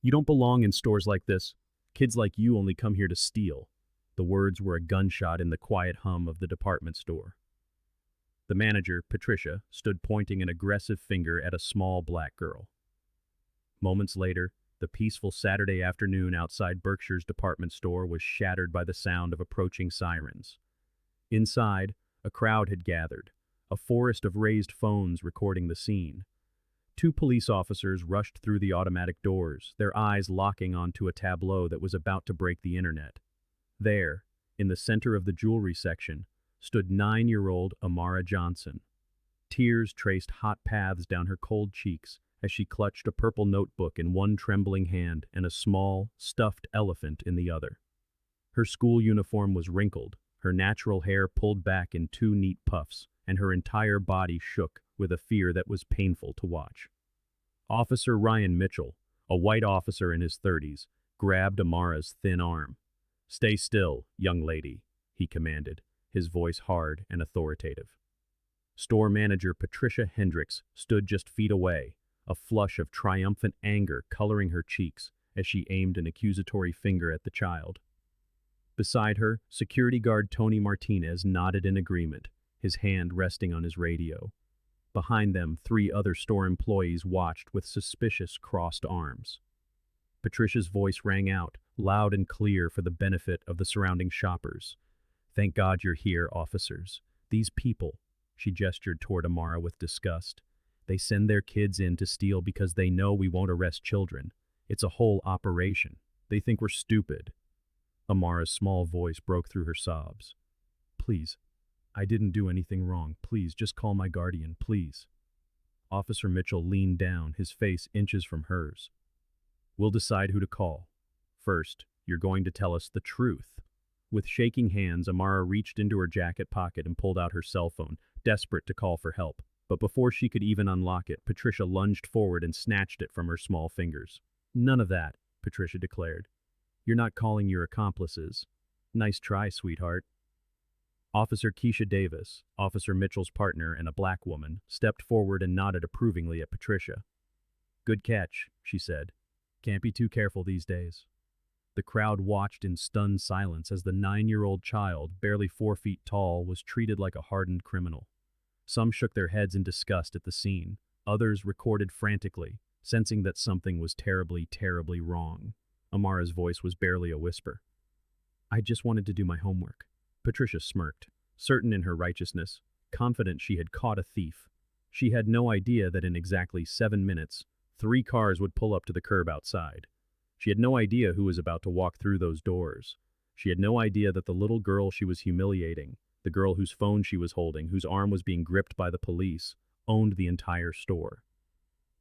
You don't belong in stores like this. Kids like you only come here to steal." The words were a gunshot in the quiet hum of the department store. The manager, Patricia, stood pointing an aggressive finger at a small black girl. Moments later, the peaceful Saturday afternoon outside Berkshire's Department Store was shattered by the sound of approaching sirens. Inside, a crowd had gathered, a forest of raised phones recording the scene. Two police officers rushed through the automatic doors, their eyes locking onto a tableau that was about to break the internet. There, in the center of the jewelry section, stood 9-year-old Amara Johnson. Tears traced hot paths down her cold cheeks as she clutched a purple notebook in one trembling hand and a small, stuffed elephant in the other. Her school uniform was wrinkled, her natural hair pulled back in two neat puffs, and her entire body shook with a fear that was painful to watch. Officer Ryan Mitchell, a white officer in his 30s, grabbed Amara's thin arm. "Stay still, young lady," he commanded, his voice hard and authoritative. Store manager Patricia Hendricks stood just feet away, a flush of triumphant anger coloring her cheeks as she aimed an accusatory finger at the child. Beside her, security guard Tony Martinez nodded in agreement, his hand resting on his radio. Behind them, 3 other store employees watched with suspicious crossed arms. Patricia's voice rang out, loud and clear for the benefit of the surrounding shoppers. "Thank God you're here, officers. These people," she gestured toward Amara with disgust, "they send their kids in to steal because they know we won't arrest children. It's a whole operation. They think we're stupid." Amara's small voice broke through her sobs. "Please, I didn't do anything wrong. Please, just call my guardian, please." Officer Mitchell leaned down, his face inches from hers. "We'll decide who to call. First, you're going to tell us the truth." With shaking hands, Amara reached into her jacket pocket and pulled out her cell phone, desperate to call for help. But before she could even unlock it, Patricia lunged forward and snatched it from her small fingers. "None of that," Patricia declared. "You're not calling your accomplices. Nice try, sweetheart." Officer Keisha Davis, Officer Mitchell's partner and a black woman, stepped forward and nodded approvingly at Patricia. "Good catch," she said. "Can't be too careful these days." The crowd watched in stunned silence as the 9-year-old child, barely 4 feet tall, was treated like a hardened criminal. Some shook their heads in disgust at the scene. Others recorded frantically, sensing that something was terribly, terribly wrong. Amara's voice was barely a whisper. "I just wanted to do my homework." Patricia smirked, certain in her righteousness, confident she had caught a thief. She had no idea that in exactly 7 minutes, 3 cars would pull up to the curb outside. She had no idea who was about to walk through those doors. She had no idea that the little girl she was humiliating, the girl whose phone she was holding, whose arm was being gripped by the police, owned the entire store.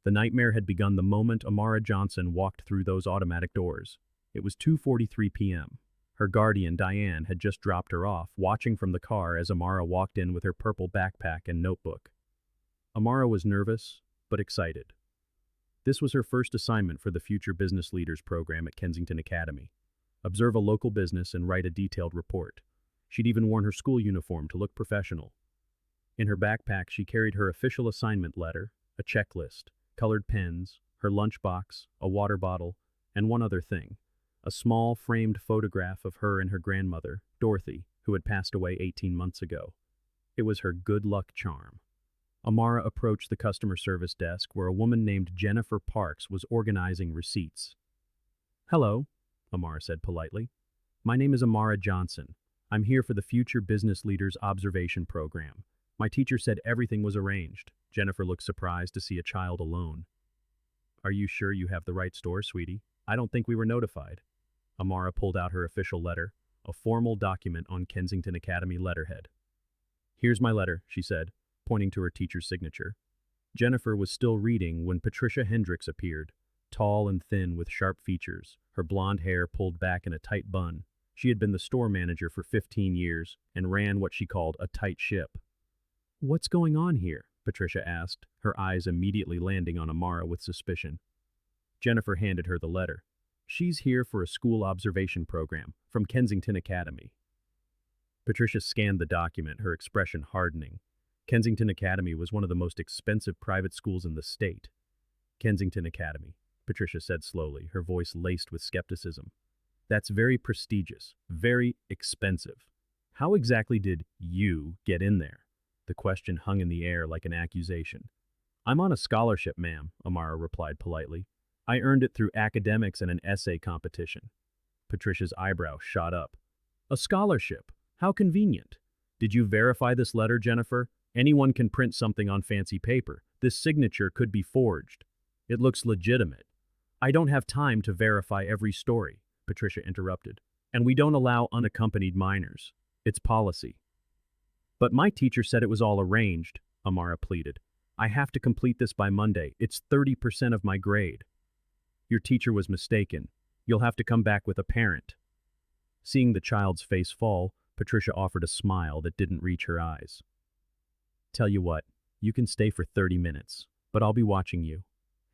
The nightmare had begun the moment Amara Johnson walked through those automatic doors. It was 2:43 p.m. Her guardian, Diane, had just dropped her off, watching from the car as Amara walked in with her purple backpack and notebook. Amara was nervous, but excited. This was her first assignment for the Future Business Leaders program at Kensington Academy. Observe a local business and write a detailed report. She'd even worn her school uniform to look professional. In her backpack, she carried her official assignment letter, a checklist, colored pens, her lunchbox, a water bottle, and one other thing. A small framed photograph of her and her grandmother, Dorothy, who had passed away 18 months ago. It was her good luck charm. Amara approached the customer service desk where a woman named Jennifer Parks was organizing receipts. "Hello," Amara said politely. "My name is Amara Johnson. I'm here for the Future Business Leaders Observation Program. My teacher said everything was arranged." Jennifer looked surprised to see a child alone. "Are you sure you have the right store, sweetie? I don't think we were notified." Amara pulled out her official letter, a formal document on Kensington Academy letterhead. "Here's my letter," she said, pointing to her teacher's signature. Jennifer was still reading when Patricia Hendricks appeared, tall and thin with sharp features, her blonde hair pulled back in a tight bun. She had been the store manager for 15 years and ran what she called a tight ship. "What's going on here?" Patricia asked, her eyes immediately landing on Amara with suspicion. Jennifer handed her the letter. "She's here for a school observation program from Kensington Academy." Patricia scanned the document, her expression hardening. Kensington Academy was one of the most expensive private schools in the state. Kensington Academy. Patricia said slowly, her voice laced with skepticism. That's very prestigious, very expensive. How exactly did you get in there? The question hung in the air like an accusation. I'm on a scholarship, ma'am, Amara replied politely. I earned it through academics and an essay competition. Patricia's eyebrow shot up. A scholarship? How convenient. Did you verify this letter, Jennifer? Anyone can print something on fancy paper. This signature could be forged. It looks legitimate. I don't have time to verify every story, Patricia interrupted. And we don't allow unaccompanied minors. It's policy. But my teacher said it was all arranged, Amara pleaded. I have to complete this by Monday. It's 30% of my grade. Your teacher was mistaken. You'll have to come back with a parent. Seeing the child's face fall, Patricia offered a smile that didn't reach her eyes. Tell you what, you can stay for 30 minutes, but I'll be watching you.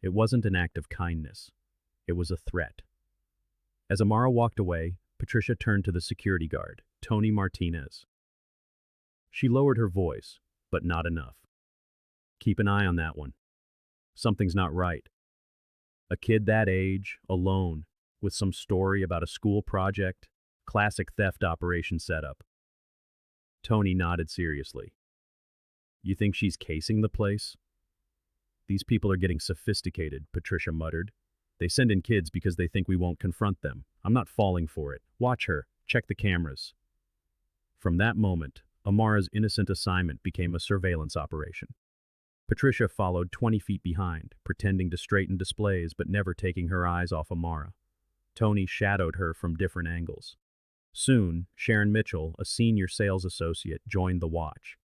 It wasn't an act of kindness. It was a threat. As Amara walked away, Patricia turned to the security guard, Tony Martinez. She lowered her voice, but not enough. Keep an eye on that one. Something's not right. A kid that age, alone, with some story about a school project, classic theft operation setup. Tony nodded seriously. You think she's casing the place? These people are getting sophisticated, Patricia muttered. They send in kids because they think we won't confront them. I'm not falling for it. Watch her. Check the cameras. From that moment, Amara's innocent assignment became a surveillance operation. Patricia followed 20 feet behind, pretending to straighten displays but never taking her eyes off Amara. Tony shadowed her from different angles. Soon, Sharon Mitchell, a senior sales associate, joined the watch.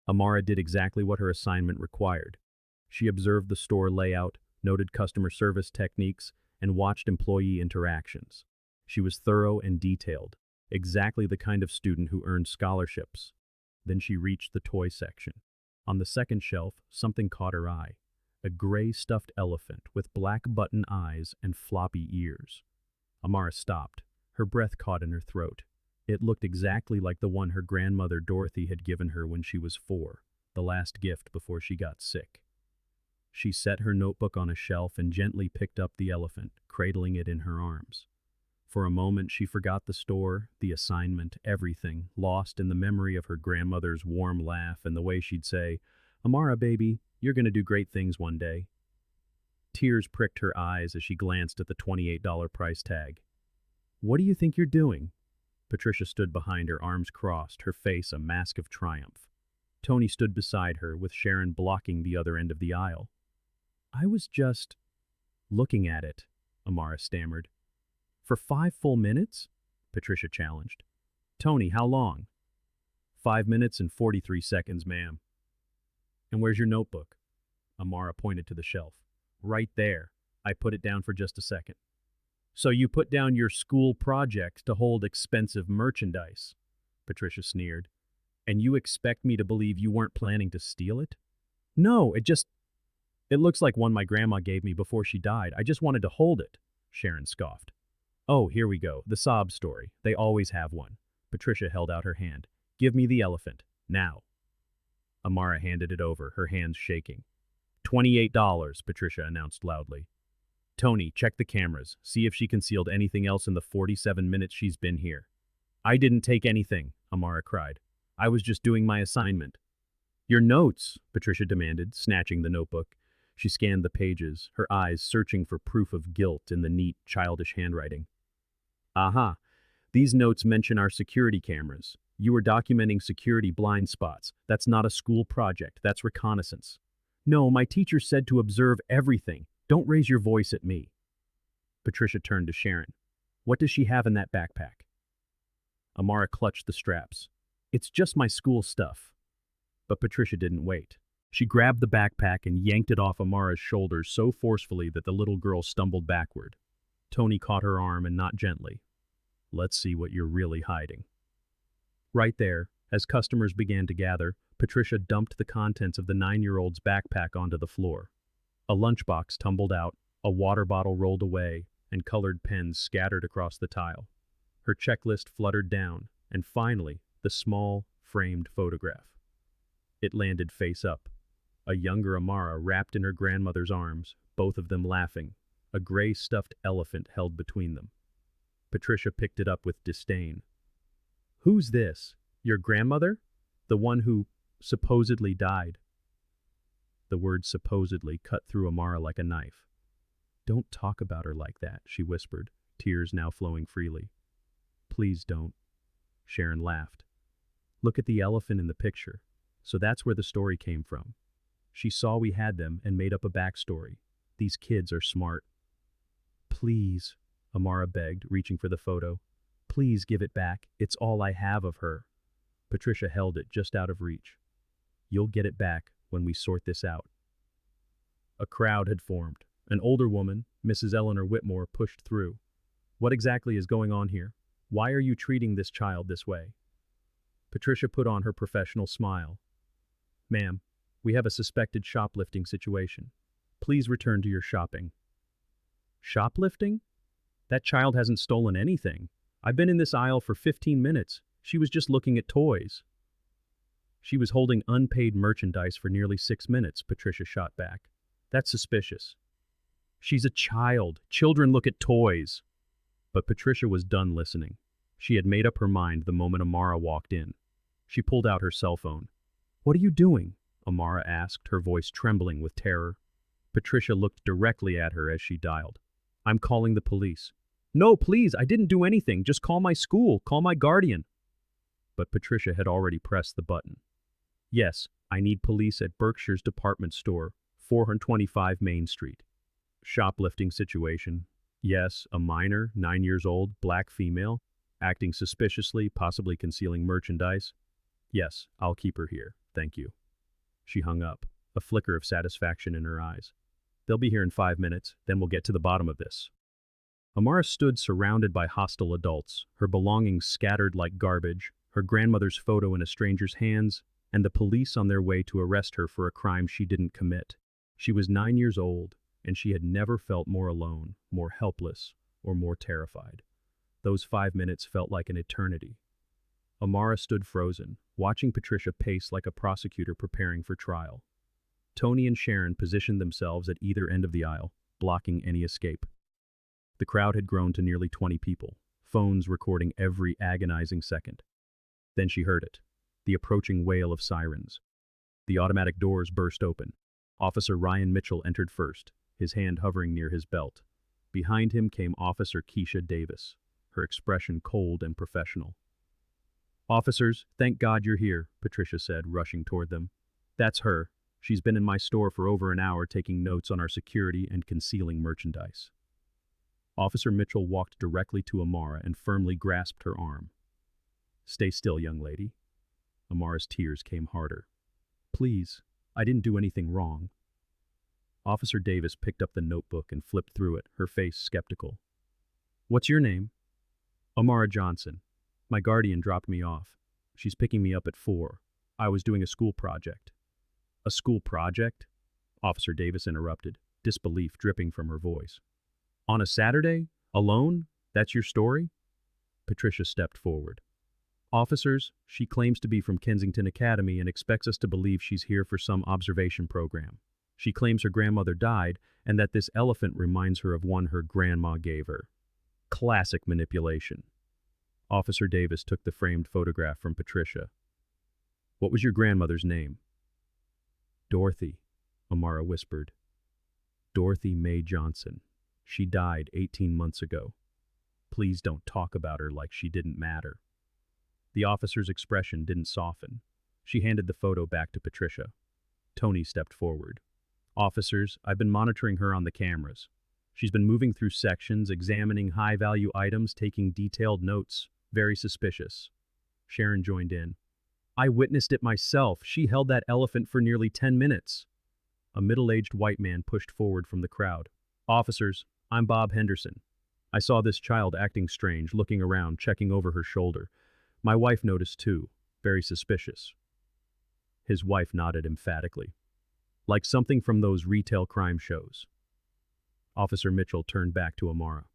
Amara did exactly what her assignment required. She observed the store layout, noted customer service techniques, and watched employee interactions. She was thorough and detailed, exactly the kind of student who earned scholarships. Then she reached the toy section. On the second shelf, something caught her eye. A gray stuffed elephant with black button eyes and floppy ears. Amara stopped. Her breath caught in her throat. It looked exactly like the one her grandmother Dorothy had given her when she was 4, the last gift before she got sick. She set her notebook on a shelf and gently picked up the elephant, cradling it in her arms. For a moment she forgot the store, the assignment, everything, lost in the memory of her grandmother's warm laugh and the way she'd say, "Amara, baby, you're going to do great things one day." Tears pricked her eyes as she glanced at the $28 price tag. "What do you think you're doing?" Patricia stood behind her, arms crossed, her face a mask of triumph. Tony stood beside her, with Sharon blocking the other end of the aisle. "I was just looking at it," Amara stammered. "For 5 full minutes?" Patricia challenged. "Tony, how long?" 5 minutes and 43 seconds, ma'am." "And where's your notebook?" Amara pointed to the shelf. "Right there. I put it down for just a second." "So you put down your school projects to hold expensive merchandise," Patricia sneered. "And you expect me to believe you weren't planning to steal it?" "No, it looks like one my grandma gave me before she died. I just wanted to hold it," Sharon scoffed. "Oh, here we go. The sob story. They always have one." Patricia held out her hand. "Give me the elephant. Now." Amara handed it over, her hands shaking. $28, Patricia announced loudly. "Tony, check the cameras. See if she concealed anything else in the 47 minutes she's been here." "I didn't take anything," Amara cried. "I was just doing my assignment." "Your notes," Patricia demanded, snatching the notebook. She scanned the pages, her eyes searching for proof of guilt in the neat, childish handwriting. "Aha. These notes mention our security cameras. You were documenting security blind spots. That's not a school project. That's reconnaissance." "No, my teacher said to observe everything. Don't raise your voice at me." Patricia turned to Sharon. "What does she have in that backpack?" Amara clutched the straps. "It's just my school stuff." But Patricia didn't wait. She grabbed the backpack and yanked it off Amara's shoulders so forcefully that the little girl stumbled backward. Tony caught her arm and not gently. "Let's see what you're really hiding." Right there, as customers began to gather, Patricia dumped the contents of the 9-year-old's backpack onto the floor. A lunchbox tumbled out, a water bottle rolled away, and colored pens scattered across the tile. Her checklist fluttered down, and finally, the small, framed photograph. It landed face up. A younger Amara wrapped in her grandmother's arms, both of them laughing. a gray stuffed elephant held between them. Patricia picked it up with disdain. Who's this? Your grandmother? The one who supposedly died? The word supposedly cut through Amara like a knife. Don't talk about her like that, she whispered, tears now flowing freely. Please don't. Sharon laughed. Look at the elephant in the picture. So that's where the story came from. She saw we had them and made up a backstory. These kids are smart. Please, Amara begged, reaching for the photo. Please give it back. It's all I have of her. Patricia held it just out of reach. You'll get it back when we sort this out. A crowd had formed. An older woman, Mrs. Eleanor Whitmore, pushed through. What exactly is going on here? Why are you treating this child this way? Patricia put on her professional smile. Ma'am, we have a suspected shoplifting situation. Please return to your shopping. Shoplifting? That child hasn't stolen anything. I've been in this aisle for 15 minutes. She was just looking at toys. She was holding unpaid merchandise for nearly 6 minutes, Patricia shot back. That's suspicious. She's a child. Children look at toys. But Patricia was done listening. She had made up her mind the moment Amara walked in. She pulled out her cell phone. What are you doing? Amara asked, her voice trembling with terror. Patricia looked directly at her as she dialed. I'm calling the police. No, please, I didn't do anything. Just call my school. Call my guardian. But Patricia had already pressed the button. Yes, I need police at Berkshires Department Store, 425 Main Street. Shoplifting situation. Yes, a minor, 9 years old, black female, acting suspiciously, possibly concealing merchandise. Yes, I'll keep her here. Thank you. She hung up, a flicker of satisfaction in her eyes. They'll be here in 5 minutes, then we'll get to the bottom of this. Amara stood surrounded by hostile adults, her belongings scattered like garbage, her grandmother's photo in a stranger's hands, and the police on their way to arrest her for a crime she didn't commit. She was 9 years old, and she had never felt more alone, more helpless, or more terrified. Those 5 minutes felt like an eternity. Amara stood frozen, watching Patricia pace like a prosecutor preparing for trial. Tony and Sharon positioned themselves at either end of the aisle, blocking any escape. The crowd had grown to nearly 20 people, phones recording every agonizing second. Then she heard it, the approaching wail of sirens. The automatic doors burst open. Officer Ryan Mitchell entered first, his hand hovering near his belt. Behind him came Officer Keisha Davis, her expression cold and professional. Officers, thank God you're here, Patricia said, rushing toward them. That's her. She's been in my store for over an hour taking notes on our security and concealing merchandise. Officer Mitchell walked directly to Amara and firmly grasped her arm. Stay still, young lady. Amara's tears came harder. Please, I didn't do anything wrong. Officer Davis picked up the notebook and flipped through it, her face skeptical. What's your name? Amara Johnson. My guardian dropped me off. She's picking me up at 4. I was doing a school project. A school project? Officer Davis interrupted, disbelief dripping from her voice. On a Saturday? Alone? That's your story? Patricia stepped forward. Officers, she claims to be from Kensington Academy and expects us to believe she's here for some observation program. She claims her grandmother died and that this elephant reminds her of one her grandma gave her. Classic manipulation. Officer Davis took the framed photograph from Patricia. What was your grandmother's name? Dorothy, Amara whispered. Dorothy Mae Johnson. She died 18 months ago. Please don't talk about her like she didn't matter. The officer's expression didn't soften. She handed the photo back to Patricia. Tony stepped forward. Officers, I've been monitoring her on the cameras. She's been moving through sections, examining high-value items, taking detailed notes. Very suspicious. Sharon joined in. I witnessed it myself. She held that elephant for nearly 10 minutes. A middle-aged white man pushed forward from the crowd. Officers, I'm Bob Henderson. I saw this child acting strange, looking around, checking over her shoulder. My wife noticed too. Very suspicious. His wife nodded emphatically. Like something from those retail crime shows. Officer Mitchell turned back to Amara.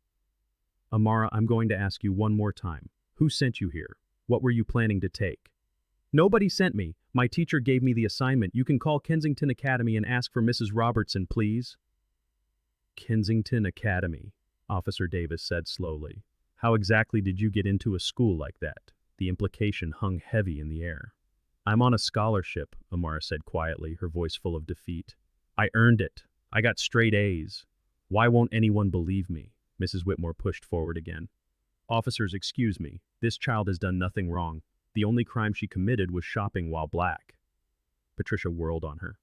Amara, I'm going to ask you one more time. Who sent you here? What were you planning to take? Nobody sent me. My teacher gave me the assignment. You can call Kensington Academy and ask for Mrs. Robertson, please. Kensington Academy, Officer Davis said slowly. How exactly did you get into a school like that? The implication hung heavy in the air. I'm on a scholarship, Amara said quietly, her voice full of defeat. I earned it. I got straight A's. Why won't anyone believe me? Mrs. Whitmore pushed forward again. Officers, excuse me. This child has done nothing wrong. The only crime she committed was shopping while black. Patricia whirled on her.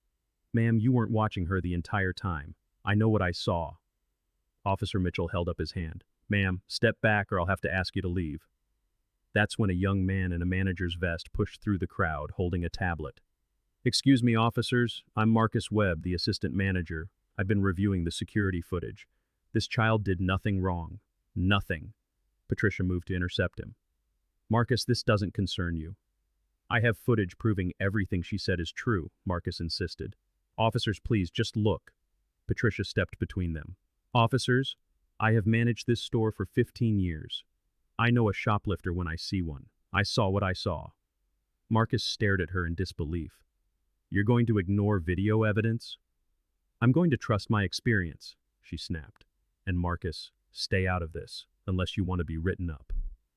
Ma'am, you weren't watching her the entire time. I know what I saw. Officer Mitchell held up his hand. Ma'am, step back or I'll have to ask you to leave. That's when a young man in a manager's vest pushed through the crowd, holding a tablet. Excuse me, officers. I'm Marcus Webb, the assistant manager. I've been reviewing the security footage. This child did nothing wrong. Nothing. Patricia moved to intercept him. Marcus, this doesn't concern you. I have footage proving everything she said is true, Marcus insisted. Officers, please, just look. Patricia stepped between them. Officers, I have managed this store for 15 years. I know a shoplifter when I see one. I saw what I saw. Marcus stared at her in disbelief. You're going to ignore video evidence? I'm going to trust my experience, she snapped. And Marcus, stay out of this, unless you want to be written up.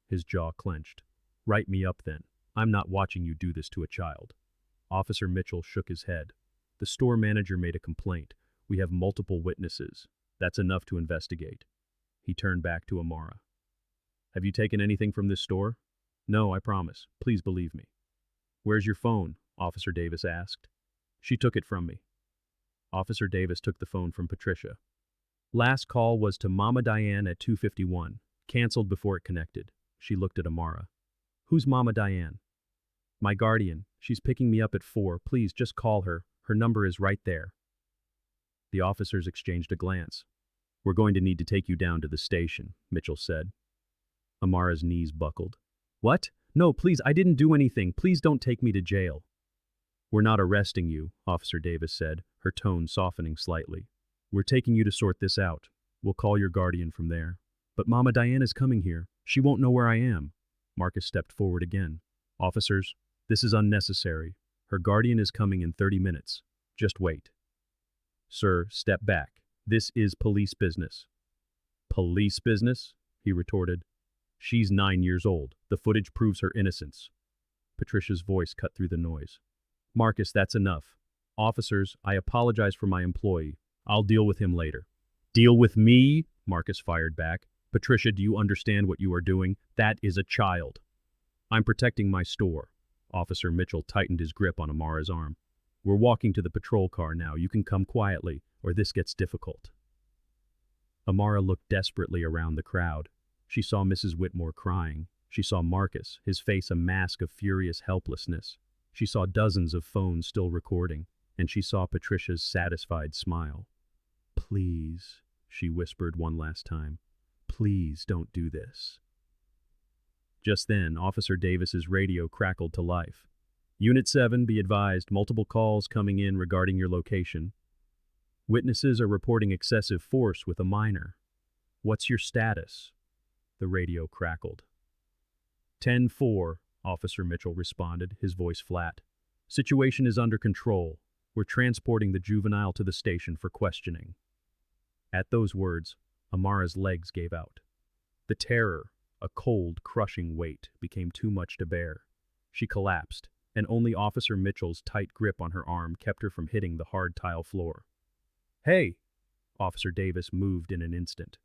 His jaw clenched. Write me up then. I'm not watching you do this to a child. Officer Mitchell shook his head. The store manager made a complaint. We have multiple witnesses. That's enough to investigate. He turned back to Amara. Have you taken anything from this store? No, I promise. Please believe me. Where's your phone? Officer Davis asked. She took it from me. Officer Davis took the phone from Patricia. Last call was to Mama Diane at 2:51. Canceled before it connected. She looked at Amara. Who's Mama Diane? My guardian. She's picking me up at 4. Please just call her. Her number is right there. The officers exchanged a glance. We're going to need to take you down to the station, Mitchell said. Amara's knees buckled. What? No, please, I didn't do anything. Please don't take me to jail. We're not arresting you, Officer Davis said, her tone softening slightly. We're taking you to sort this out. We'll call your guardian from there. But Mama Diane is coming here. She won't know where I am. Marcus stepped forward again. Officers, this is unnecessary. Her guardian is coming in 30 minutes. Just wait. Sir, step back. This is police business. Police business? He retorted. She's 9 years old. The footage proves her innocence. Patricia's voice cut through the noise. Marcus, that's enough. Officers, I apologize for my employee. I'll deal with him later. Deal with me? Marcus fired back. Patricia, do you understand what you are doing? That is a child. I'm protecting my store. Officer Mitchell tightened his grip on Amara's arm. We're walking to the patrol car now. You can come quietly, or this gets difficult. Amara looked desperately around the crowd. She saw Mrs. Whitmore crying. She saw Marcus, his face a mask of furious helplessness. She saw dozens of phones still recording, and she saw Patricia's satisfied smile. Please, she whispered one last time. Please don't do this. Just then, Officer Davis's radio crackled to life. Unit 7, be advised, multiple calls coming in regarding your location. Witnesses are reporting excessive force with a minor. What's your status? The radio crackled. 10-4, Officer Mitchell responded, his voice flat. Situation is under control. We're transporting the juvenile to the station for questioning. At those words, Amara's legs gave out. The terror, a cold, crushing weight, became too much to bear. She collapsed, and only Officer Mitchell's tight grip on her arm kept her from hitting the hard tile floor. Hey! Officer Davis moved in an instant.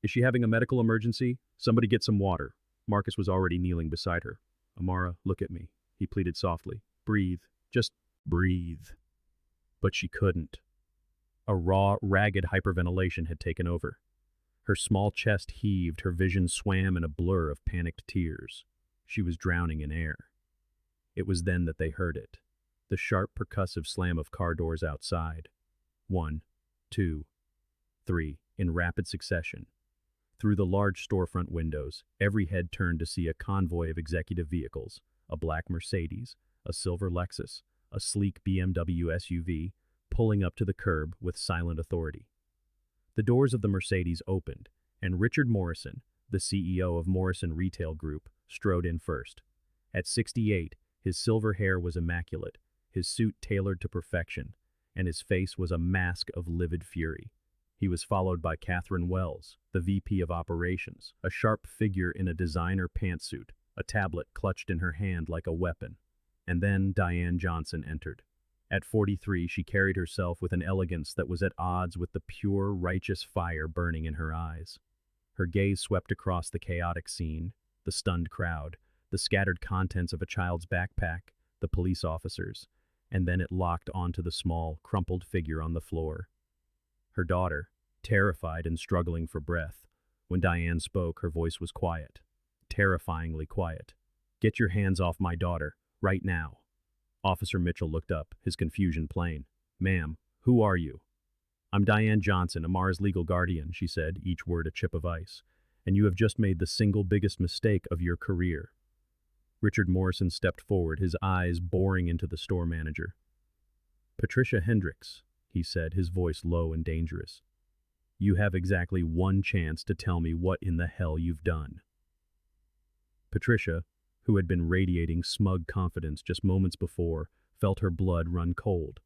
Is she having a medical emergency? Somebody get some water. Marcus was already kneeling beside her. Amara, look at me, he pleaded softly. Breathe. Just breathe. But she couldn't. A raw, ragged hyperventilation had taken over. Her small chest heaved, her vision swam in a blur of panicked tears. She was drowning in air. It was then that they heard it. The sharp, percussive slam of car doors outside. 1, 2, 3, in rapid succession. Through the large storefront windows, every head turned to see a convoy of executive vehicles, a black Mercedes, a silver Lexus, a sleek BMW SUV, pulling up to the curb with silent authority. The doors of the Mercedes opened, and Richard Morrison, the CEO of Morrison Retail Group, strode in first. At 68, his silver hair was immaculate, his suit tailored to perfection, and his face was a mask of livid fury. He was followed by Catherine Wells, the VP of Operations, a sharp figure in a designer pantsuit, a tablet clutched in her hand like a weapon. And then Diane Johnson entered. At 43, she carried herself with an elegance that was at odds with the pure, righteous fire burning in her eyes. Her gaze swept across the chaotic scene, the stunned crowd, the scattered contents of a child's backpack, the police officers, and then it locked onto the small, crumpled figure on the floor. Her daughter, terrified and struggling for breath. When Diane spoke, her voice was quiet, terrifyingly quiet. "Get your hands off my daughter, right now." Officer Mitchell looked up, his confusion plain. "Ma'am, who are you?" "I'm Diane Johnson, Amara's legal guardian," she said, each word a chip of ice. "And you have just made the single biggest mistake of your career." Richard Morrison stepped forward, his eyes boring into the store manager. "Patricia Hendricks," he said, his voice low and dangerous. "You have exactly one chance to tell me what in the hell you've done." Patricia, who had been radiating smug confidence just moments before, felt her blood run cold.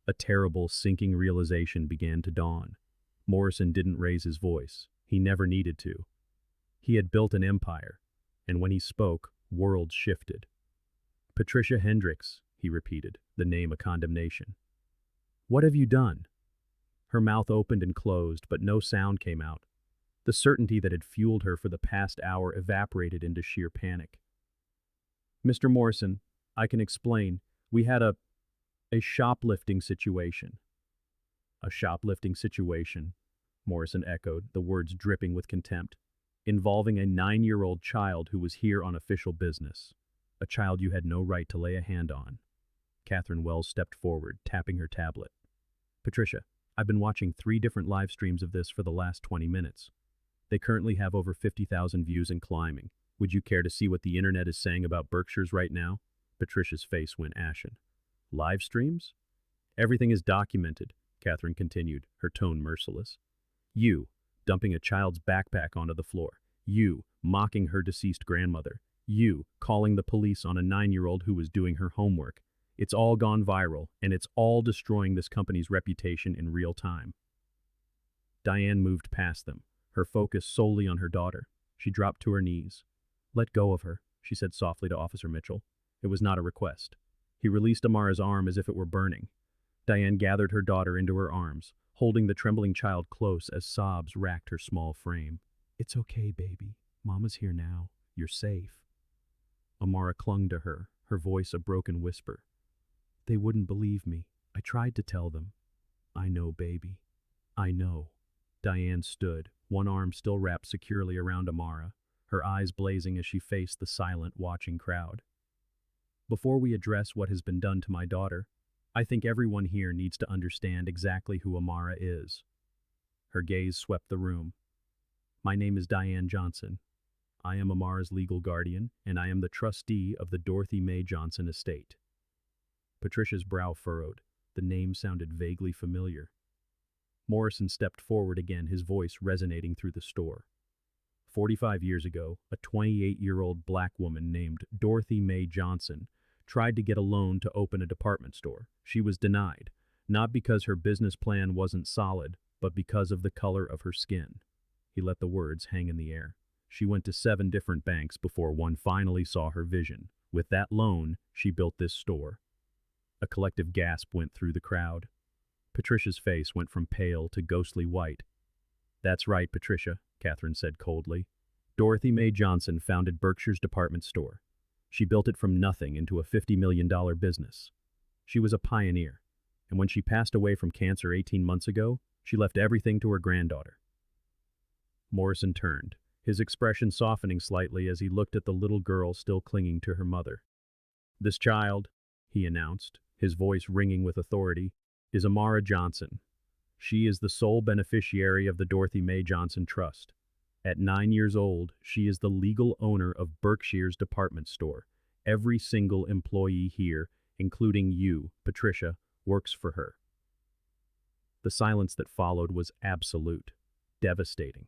A terrible, sinking realization began to dawn. Morrison didn't raise his voice. He never needed to. He had built an empire, and when he spoke, worlds shifted. "Patricia Hendricks," he repeated, the name a condemnation. "What have you done?" Her mouth opened and closed, but no sound came out. The certainty that had fueled her for the past hour evaporated into sheer panic. "Mr. Morrison, I can explain. We had a shoplifting situation." "A shoplifting situation," Morrison echoed, the words dripping with contempt. "Involving a 9-year-old child who was here on official business. A child you had no right to lay a hand on." Catherine Wells stepped forward, tapping her tablet. "Patricia, I've been watching 3 different live streams of this for the last 20 minutes. They currently have over 50,000 views and climbing. Would you care to see what the internet is saying about Berkshires right now?" Patricia's face went ashen. "Live streams?" "Everything is documented," Catherine continued, her tone merciless. "You, dumping a child's backpack onto the floor. You, mocking her deceased grandmother. You, calling the police on a 9-year-old who was doing her homework. It's all gone viral, and it's all destroying this company's reputation in real time." Diane moved past them, her focus solely on her daughter. She dropped to her knees. "Let go of her," she said softly to Officer Mitchell. It was not a request. He released Amara's arm as if it were burning. Diane gathered her daughter into her arms, holding the trembling child close as sobs racked her small frame. "It's okay, baby. Mama's here now. You're safe." Amara clung to her, her voice a broken whisper. "They wouldn't believe me. I tried to tell them." "I know, baby. I know." Diane stood, one arm still wrapped securely around Amara, her eyes blazing as she faced the silent, watching crowd. "Before we address what has been done to my daughter, I think everyone here needs to understand exactly who Amara is." Her gaze swept the room. "My name is Diane Johnson. I am Amara's legal guardian, and I am the trustee of the Dorothy Mae Johnson estate." Patricia's brow furrowed. The name sounded vaguely familiar. Morrison stepped forward again, his voice resonating through the store. 45 years ago, a 28-year-old black woman named Dorothy Mae Johnson tried to get a loan to open a department store. She was denied, not because her business plan wasn't solid, but because of the color of her skin. He let the words hang in the air. She went to 7 different banks before one finally saw her vision. With that loan, she built this store. A collective gasp went through the crowd. Patricia's face went from pale to ghostly white. "That's right, Patricia," Catherine said coldly. "Dorothy Mae Johnson founded Berkshires Department Store. She built it from nothing into a $50 million business. She was a pioneer, and when she passed away from cancer 18 months ago, she left everything to her granddaughter." Morrison turned, his expression softening slightly as he looked at the little girl still clinging to her mother. "This child," he announced, his voice ringing with authority, "is Amara Johnson. She is the sole beneficiary of the Dorothy Mae Johnson Trust. At 9 years old, she is the legal owner of Berkshires Department Store. Every single employee here, including you, Patricia, works for her." The silence that followed was absolute, devastating.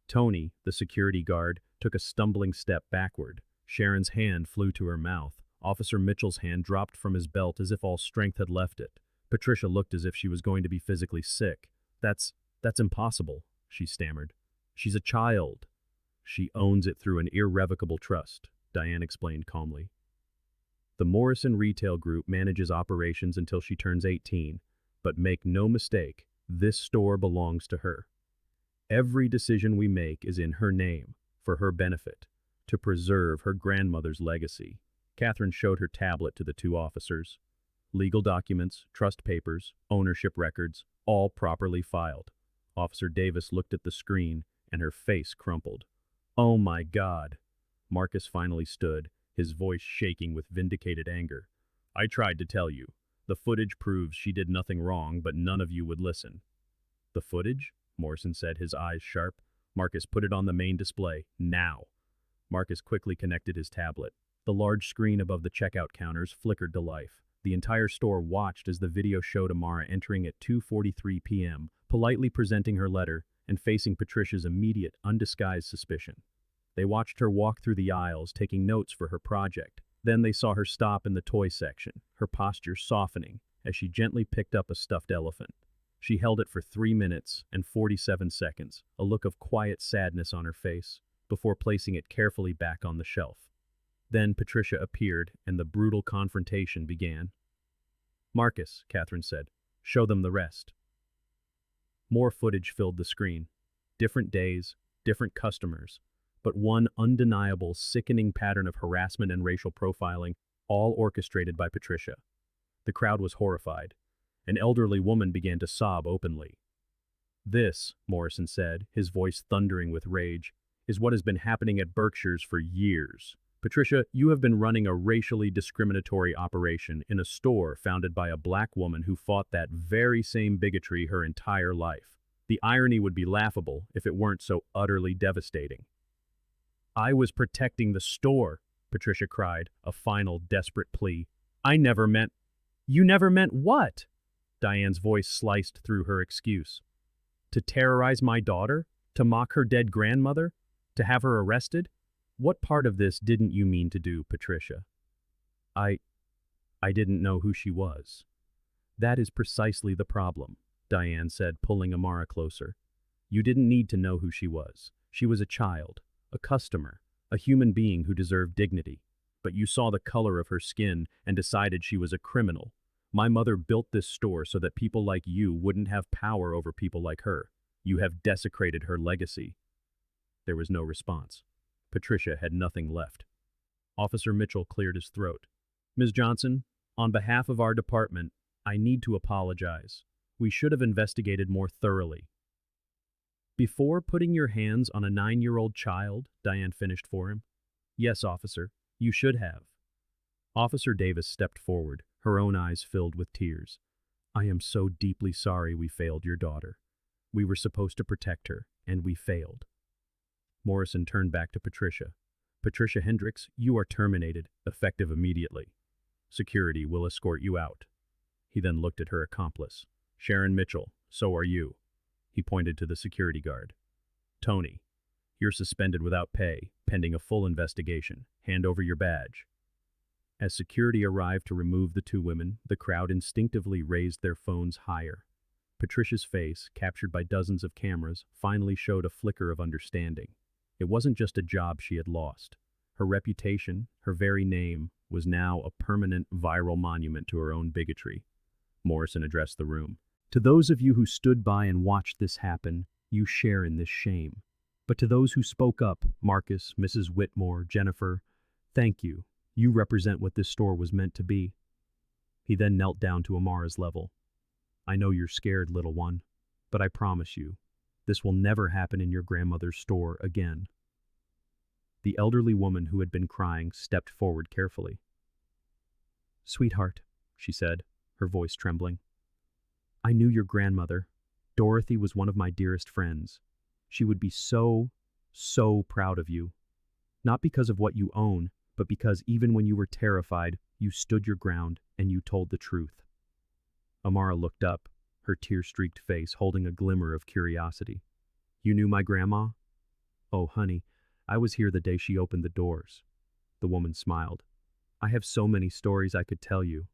Tony, the security guard, took a stumbling step backward. Sharon's hand flew to her mouth. Officer Mitchell's hand dropped from his belt as if all strength had left it. Patricia looked as if she was going to be physically sick. That's That's impossible, she stammered. She's a child. She owns it through an irrevocable trust, Diane explained calmly. The Morrison Retail Group manages operations until she turns 18, but make no mistake, this store belongs to her. Every decision we make is in her name, for her benefit, to preserve her grandmother's legacy. Catherine showed her tablet to the two officers. Legal documents, trust papers, ownership records, all properly filed. Officer Davis looked at the screen, and her face crumpled. Oh my God! Marcus finally stood, his voice shaking with vindicated anger. I tried to tell you. The footage proves she did nothing wrong, but none of you would listen. The footage? Morrison said, his eyes sharp. Marcus, put it on the main display, now. Marcus quickly connected his tablet. The large screen above the checkout counters flickered to life. The entire store watched as the video showed Amara entering at 2:43 p.m., politely presenting her letter and facing Patricia's immediate, undisguised suspicion. They watched her walk through the aisles, taking notes for her project. Then they saw her stop in the toy section, her posture softening as she gently picked up a stuffed elephant. She held it for 3 minutes and 47 seconds, a look of quiet sadness on her face, before placing it carefully back on the shelf. Then Patricia appeared, and the brutal confrontation began. Marcus, Catherine said, show them the rest. More footage filled the screen. Different days, different customers, but one undeniable, sickening pattern of harassment and racial profiling, all orchestrated by Patricia. The crowd was horrified. An elderly woman began to sob openly. This, Morrison said, his voice thundering with rage, is what has been happening at Berkshires for years. Patricia, you have been running a racially discriminatory operation in a store founded by a black woman who fought that very same bigotry her entire life. The irony would be laughable if it weren't so utterly devastating. I was protecting the store, Patricia cried, a final desperate plea. I never meant... You never meant what? Diane's voice sliced through her excuse. To terrorize my daughter? To mock her dead grandmother? To have her arrested? What part of this didn't you mean to do, Patricia? I didn't know who she was. That is precisely the problem, Diane said, pulling Amara closer. You didn't need to know who she was. She was a child, a customer, a human being who deserved dignity. But you saw the color of her skin and decided she was a criminal. My mother built this store so that people like you wouldn't have power over people like her. You have desecrated her legacy. There was no response. Patricia had nothing left. Officer Mitchell cleared his throat. Ms. Johnson, on behalf of our department, I need to apologize. We should have investigated more thoroughly. Before putting your hands on a 9-year-old child, Diane finished for him. Yes, officer, you should have. Officer Davis stepped forward, her own eyes filled with tears. I am so deeply sorry we failed your daughter. We were supposed to protect her, and we failed. Morrison turned back to Patricia. Patricia Hendricks, you are terminated, effective immediately. Security will escort you out. He then looked at her accomplice. Sharon Mitchell, so are you. He pointed to the security guard. Tony, you're suspended without pay, pending a full investigation. Hand over your badge. As security arrived to remove the two women, the crowd instinctively raised their phones higher. Patricia's face, captured by dozens of cameras, finally showed a flicker of understanding. It wasn't just a job she had lost. Her reputation, her very name, was now a permanent viral monument to her own bigotry. Morrison addressed the room. To those of you who stood by and watched this happen, you share in this shame. But to those who spoke up, Marcus, Mrs. Whitmore, Jennifer, thank you. You represent what this store was meant to be. He then knelt down to Amara's level. I know you're scared, little one, but I promise you, this will never happen in your grandmother's store again. The elderly woman who had been crying stepped forward carefully. Sweetheart, she said, her voice trembling. I knew your grandmother. Dorothy was one of my dearest friends. She would be so proud of you. Not because of what you own, but because even when you were terrified, you stood your ground and you told the truth. Amara looked up, her tear-streaked face holding a glimmer of curiosity. You knew my grandma? Oh, honey, I was here the day she opened the doors. The woman smiled. I have so many stories I could tell you.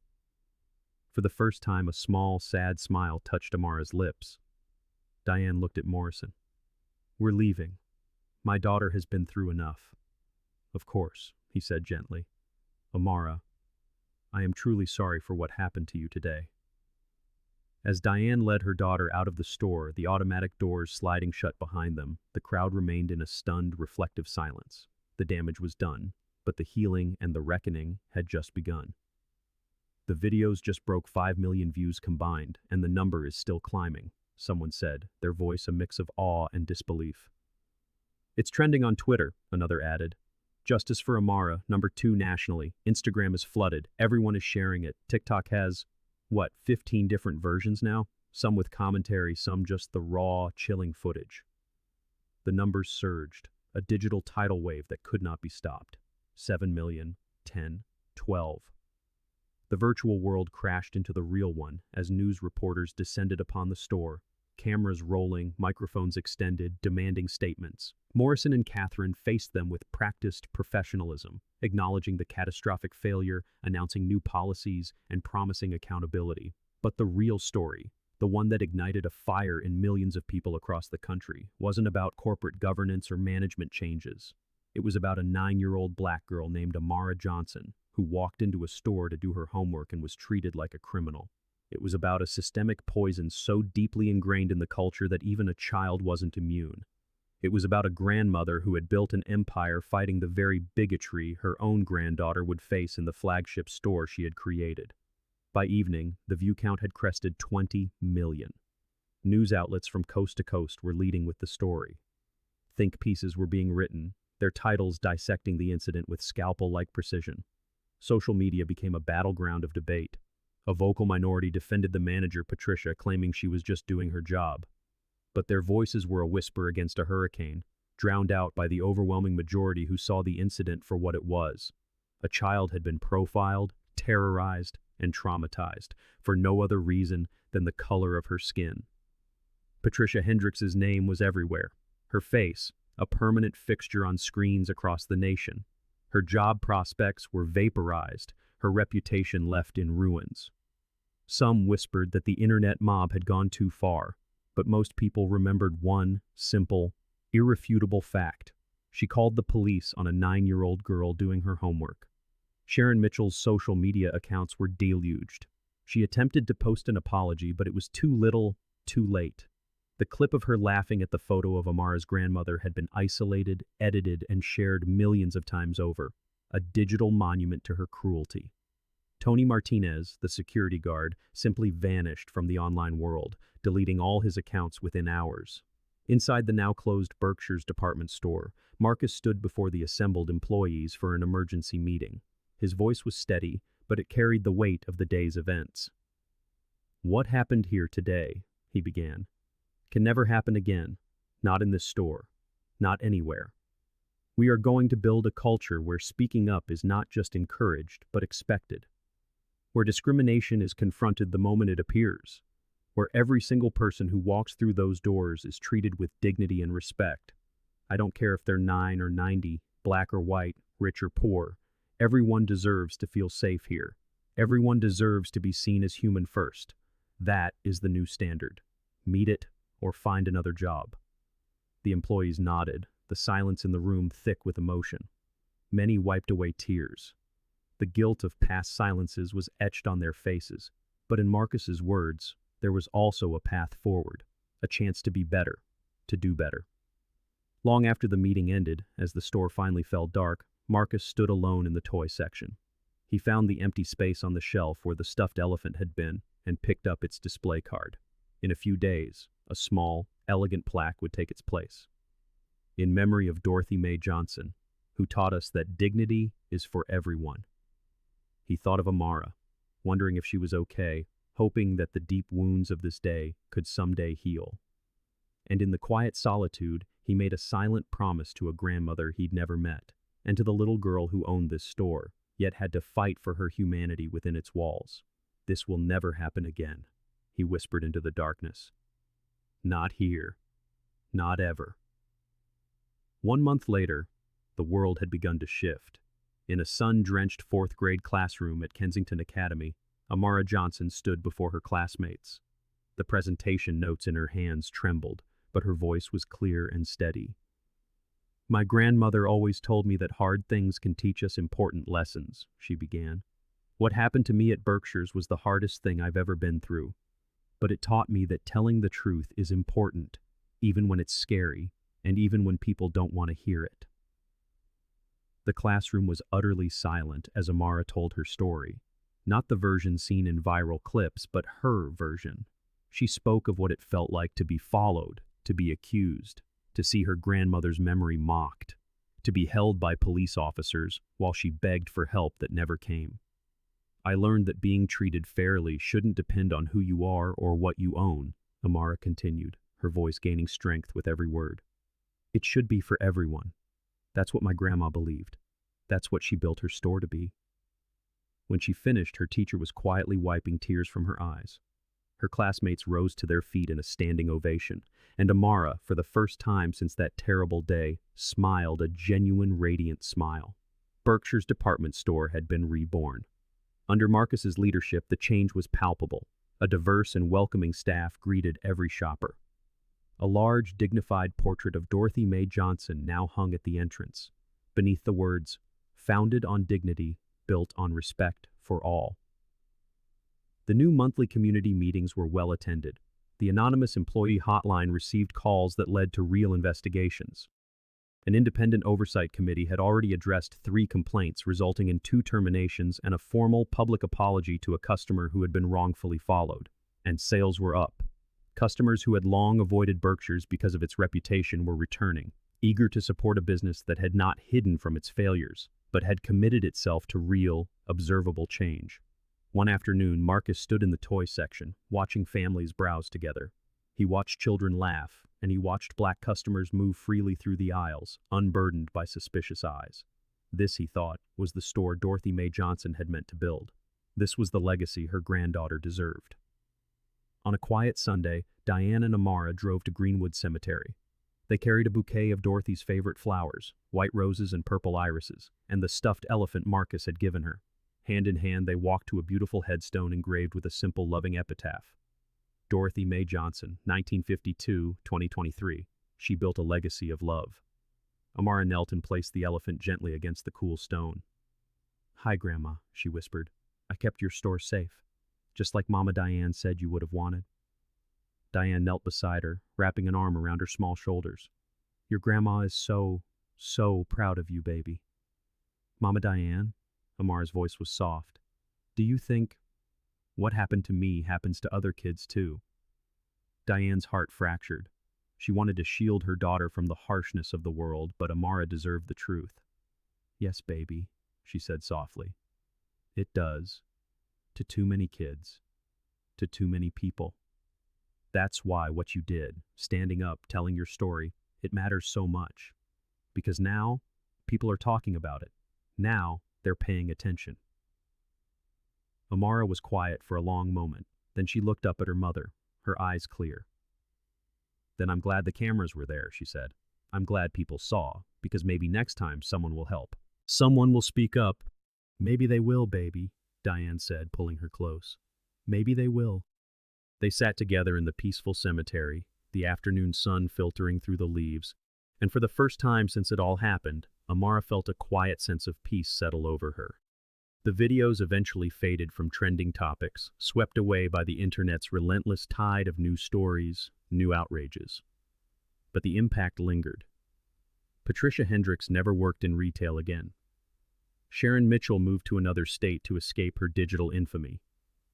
For the first time, a small, sad smile touched Amara's lips. Diane looked at Morrison. "We're leaving. My daughter has been through enough." "Of course," he said gently. "Amara, I am truly sorry for what happened to you today." As Diane led her daughter out of the store, the automatic doors sliding shut behind them, the crowd remained in a stunned, reflective silence. The damage was done, but the healing and the reckoning had just begun. "The videos just broke 5 million views combined, and the number is still climbing," someone said, their voice a mix of awe and disbelief. "It's trending on Twitter," another added. "Justice for Amara, #2 nationally. Instagram is flooded. Everyone is sharing it. TikTok has, 15 different versions now? Some with commentary, some just the raw, chilling footage." The numbers surged, a digital tidal wave that could not be stopped. 7 million, 10, 12. The virtual world crashed into the real one as news reporters descended upon the store, cameras rolling, microphones extended, demanding statements. Morrison and Catherine faced them with practiced professionalism, acknowledging the catastrophic failure, announcing new policies, and promising accountability. But the real story, the one that ignited a fire in millions of people across the country, wasn't about corporate governance or management changes. It was about a 9-year-old black girl named Amara Johnson, who walked into a store to do her homework and was treated like a criminal. It was about a systemic poison so deeply ingrained in the culture that even a child wasn't immune. It was about a grandmother who had built an empire fighting the very bigotry her own granddaughter would face in the flagship store she had created. By evening, the view count had crested 20 million. News outlets from coast to coast were leading with the story. Think pieces were being written, their titles dissecting the incident with scalpel-like precision. Social media became a battleground of debate. A vocal minority defended the manager, Patricia, claiming she was just doing her job. But their voices were a whisper against a hurricane, drowned out by the overwhelming majority who saw the incident for what it was. A child had been profiled, terrorized, and traumatized, for no other reason than the color of her skin. Patricia Hendricks' name was everywhere. Her face, a permanent fixture on screens across the nation. Her job prospects were vaporized, her reputation left in ruins. Some whispered that the internet mob had gone too far, but most people remembered one simple, irrefutable fact. She called the police on a 9-year-old girl doing her homework. Sharon Mitchell's social media accounts were deluged. She attempted to post an apology, but it was too little, too late. The clip of her laughing at the photo of Amara's grandmother had been isolated, edited, and shared millions of times over, a digital monument to her cruelty. Tony Martinez, the security guard, simply vanished from the online world, deleting all his accounts within hours. Inside the now-closed Berkshires Department Store, Marcus stood before the assembled employees for an emergency meeting. His voice was steady, but it carried the weight of the day's events. "What happened here today," he began, "can never happen again. Not in this store. Not anywhere. We are going to build a culture where speaking up is not just encouraged, but expected. Where discrimination is confronted the moment it appears. Where every single person who walks through those doors is treated with dignity and respect. I don't care if they're 9 or 90, black or white, rich or poor. Everyone deserves to feel safe here. Everyone deserves to be seen as human first. That is the new standard. Meet it or find another job." The employees nodded, the silence in the room thick with emotion. Many wiped away tears. The guilt of past silences was etched on their faces, but in Marcus's words, there was also a path forward, a chance to be better, to do better. Long after the meeting ended, as the store finally fell dark, Marcus stood alone in the toy section. He found the empty space on the shelf where the stuffed elephant had been and picked up its display card. In a few days, a small, elegant plaque would take its place. In memory of Dorothy Mae Johnson, who taught us that dignity is for everyone. He thought of Amara, wondering if she was okay, hoping that the deep wounds of this day could someday heal. And in the quiet solitude, he made a silent promise to a grandmother he'd never met, and to the little girl who owned this store, yet had to fight for her humanity within its walls. "This will never happen again," he whispered into the darkness. "Not here. Not ever." 1 month later, the world had begun to shift. In a sun-drenched 4th grade classroom at Kensington Academy, Amara Johnson stood before her classmates. The presentation notes in her hands trembled, but her voice was clear and steady. "My grandmother always told me that hard things can teach us important lessons," she began. "What happened to me at Berkshires was the hardest thing I've ever been through. But it taught me that telling the truth is important, even when it's scary, and even when people don't want to hear it." The classroom was utterly silent as Amara told her story. Not the version seen in viral clips, but her version. She spoke of what it felt like to be followed, to be accused, to see her grandmother's memory mocked, to be held by police officers while she begged for help that never came. "I learned that being treated fairly shouldn't depend on who you are or what you own," Amara continued, her voice gaining strength with every word. "It should be for everyone. That's what my grandma believed. That's what she built her store to be." When she finished, her teacher was quietly wiping tears from her eyes. Her classmates rose to their feet in a standing ovation, and Amara, for the first time since that terrible day, smiled a genuine, radiant smile. Berkshire's Department Store had been reborn. Under Marcus's leadership, the change was palpable. A diverse and welcoming staff greeted every shopper. A large, dignified portrait of Dorothy Mae Johnson now hung at the entrance, beneath the words, "Founded on dignity, built on respect for all." The new monthly community meetings were well attended. The anonymous employee hotline received calls that led to real investigations. An independent oversight committee had already addressed 3 complaints, resulting in 2 terminations and a formal public apology to a customer who had been wrongfully followed. And sales were up. Customers who had long avoided Berkshire's because of its reputation were returning, eager to support a business that had not hidden from its failures, but had committed itself to real, observable change. One afternoon, Marcus stood in the toy section, watching families browse together. He watched children laugh, and he watched black customers move freely through the aisles, unburdened by suspicious eyes. This, he thought, was the store Dorothy Mae Johnson had meant to build. This was the legacy her granddaughter deserved. On a quiet Sunday, Diane and Amara drove to Greenwood Cemetery. They carried a bouquet of Dorothy's favorite flowers, white roses and purple irises, and the stuffed elephant Marcus had given her. Hand in hand, they walked to a beautiful headstone engraved with a simple, loving epitaph. Dorothy Mae Johnson, 1952-2023. She built a legacy of love. Amara knelt and placed the elephant gently against the cool stone. "Hi, Grandma," she whispered. "I kept your store safe, just like Mama Diane said you would have wanted." Diane knelt beside her, wrapping an arm around her small shoulders. "Your grandma is so proud of you, baby." "Mama Diane," Amara's voice was soft, "do you think what happened to me happens to other kids too?" Diane's heart fractured. She wanted to shield her daughter from the harshness of the world, but Amara deserved the truth. "Yes, baby," she said softly. "It does. To too many kids. To too many people. That's why what you did, standing up, telling your story, it matters so much. Because now, people are talking about it. Now, they're paying attention." Amara was quiet for a long moment. Then she looked up at her mother, her eyes clear. "Then I'm glad the cameras were there," she said. "I'm glad people saw, because maybe next time someone will help. Someone will speak up." "Maybe they will, baby," Diane said, pulling her close. "Maybe they will." They sat together in the peaceful cemetery, the afternoon sun filtering through the leaves, and for the first time since it all happened, Amara felt a quiet sense of peace settle over her. The videos eventually faded from trending topics, swept away by the internet's relentless tide of new stories, new outrages. But the impact lingered. Patricia Hendricks never worked in retail again. Sharon Mitchell moved to another state to escape her digital infamy.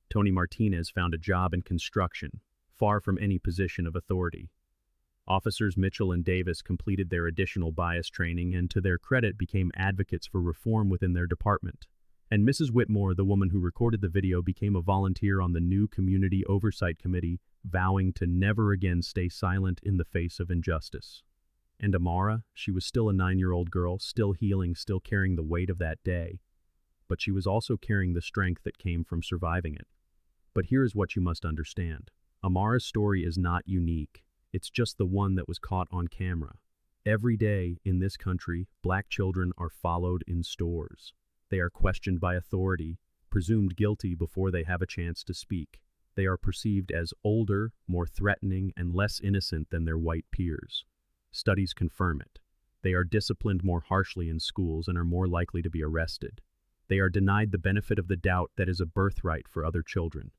Tony Martinez found a job in construction, far from any position of authority. Officers Mitchell and Davis completed their additional bias training and, to their credit, became advocates for reform within their department. And Mrs. Whitmore, the woman who recorded the video, became a volunteer on the new Community Oversight Committee, vowing to never again stay silent in the face of injustice. And Amara, she was still a 9-year-old girl, still healing, still carrying the weight of that day. But she was also carrying the strength that came from surviving it. But here is what you must understand. Amara's story is not unique. It's just the one that was caught on camera. Every day in this country, black children are followed in stores. They are questioned by authority, presumed guilty before they have a chance to speak. They are perceived as older, more threatening, and less innocent than their white peers. Studies confirm it. They are disciplined more harshly in schools and are more likely to be arrested. They are denied the benefit of the doubt that is a birthright for other children.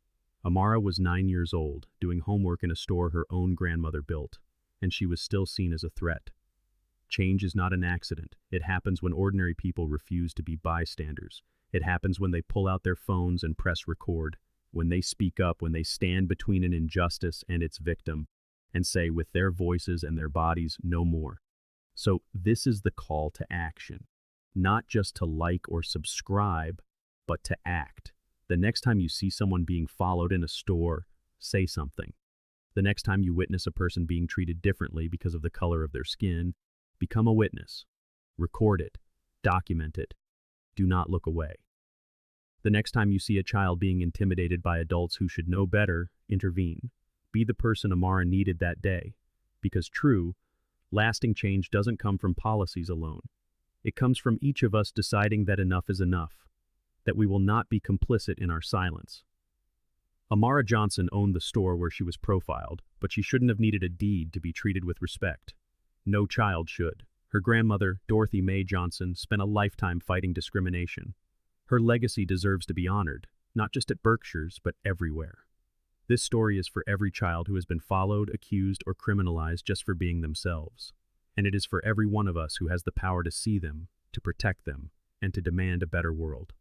Amara was 9 years old, doing homework in a store her own grandmother built, and she was still seen as a threat. Change is not an accident. It happens when ordinary people refuse to be bystanders. It happens when they pull out their phones and press record, when they speak up, when they stand between an injustice and its victim, and say with their voices and their bodies, no more. So this is the call to action. Not just to like or subscribe, but to act. The next time you see someone being followed in a store, say something. The next time you witness a person being treated differently because of the color of their skin, become a witness. Record it. Document it. Do not look away. The next time you see a child being intimidated by adults who should know better, intervene. Be the person Amara needed that day. Because true, lasting change doesn't come from policies alone. It comes from each of us deciding that enough is enough, that we will not be complicit in our silence. Amara Johnson owned the store where she was profiled, but she shouldn't have needed a deed to be treated with respect. No child should. Her grandmother, Dorothy Mae Johnson, spent a lifetime fighting discrimination. Her legacy deserves to be honored, not just at Berkshires, but everywhere. This story is for every child who has been followed, accused, or criminalized just for being themselves. And it is for every one of us who has the power to see them, to protect them, and to demand a better world.